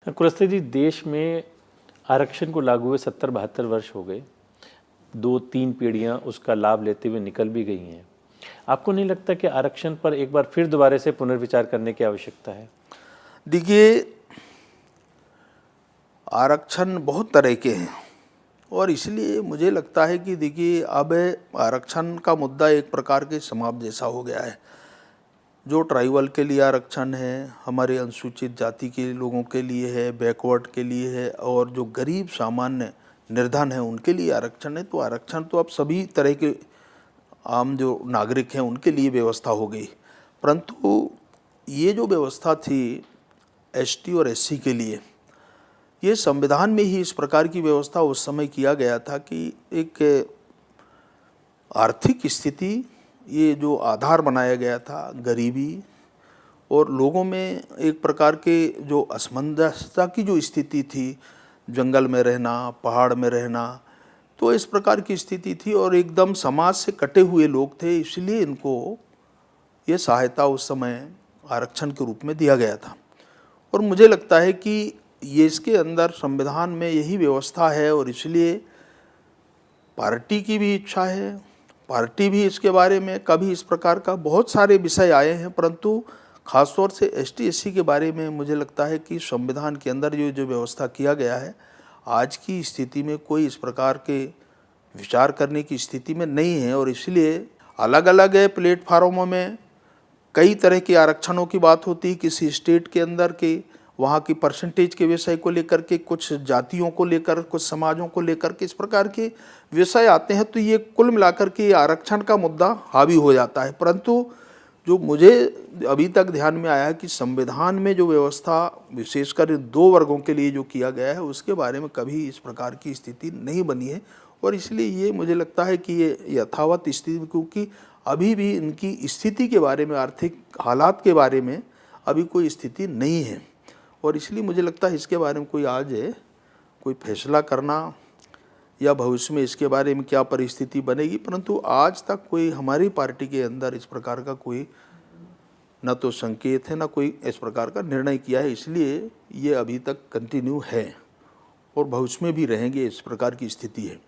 कुलस्ते जी, देश में आरक्षण को लागू हुए 70-72 वर्ष हो गए। 2-3 पीढ़ियां उसका लाभ लेते हुए निकल भी गई हैं। आपको नहीं लगता कि आरक्षण पर एक बार फिर दोबारा से पुनर्विचार करने की आवश्यकता है? देखिए, आरक्षण बहुत तरह के हैं और इसलिए मुझे लगता है कि देखिए अब आरक्षण का मुद्दा एक प्रकार के समाप्त जैसा हो गया है। जो ट्राइबल के लिए आरक्षण है, हमारे अनुसूचित जाति के लोगों के लिए है, बैकवर्ड के लिए है और जो गरीब सामान्य निर्धन है उनके लिए आरक्षण है। तो आरक्षण तो अब सभी तरह के आम जो नागरिक हैं उनके लिए व्यवस्था हो गई। परंतु ये जो व्यवस्था थी एसटी और एससी के लिए, ये संविधान में ही इस प्रकार की व्यवस्था उस समय किया गया था कि एक आर्थिक स्थिति, ये जो आधार बनाया गया था गरीबी और लोगों में एक प्रकार के जो असमंजसता की जो स्थिति थी, जंगल में रहना, पहाड़ में रहना, तो इस प्रकार की स्थिति थी और एकदम समाज से कटे हुए लोग थे, इसलिए इनको ये सहायता उस समय आरक्षण के रूप में दिया गया था। और मुझे लगता है कि ये इसके अंदर संविधान में यही व्यवस्था है और इसलिए पार्टी की भी इच्छा है, पार्टी भी इसके बारे में कभी इस प्रकार का बहुत सारे विषय आए हैं, परंतु खासतौर से एसटी एससी के बारे में मुझे लगता है कि संविधान के अंदर जो व्यवस्था किया गया है, आज की स्थिति में कोई इस प्रकार के विचार करने की स्थिति में नहीं है और इसलिए अलग अलग प्लेटफार्मों में कई तरह के आरक्षणों की बात होती है। किसी स्टेट के अंदर के वहाँ की परसेंटेज के विषय को लेकर के, कुछ जातियों को लेकर, कुछ समाजों को लेकर के इस प्रकार के विषय आते हैं, तो ये कुल मिलाकर के आरक्षण का मुद्दा हावी हो जाता है। परंतु जो मुझे अभी तक ध्यान में आया है कि संविधान में जो व्यवस्था विशेषकर 2 वर्गों के लिए जो किया गया है उसके बारे में कभी इस प्रकार की स्थिति नहीं बनी है और इसलिए ये मुझे लगता है कि ये यथावत स्थिति, क्योंकि अभी भी इनकी स्थिति के बारे में, आर्थिक हालात के बारे में अभी कोई स्थिति नहीं है और इसलिए मुझे लगता है इसके बारे में कोई आज कोई फैसला करना या भविष्य में इसके बारे में क्या परिस्थिति बनेगी, परंतु आज तक कोई हमारी पार्टी के अंदर इस प्रकार का कोई न तो संकेत है, न कोई इस प्रकार का निर्णय किया है। इसलिए ये अभी तक कंटिन्यू है और भविष्य में भी रहेंगे, इस प्रकार की स्थिति है।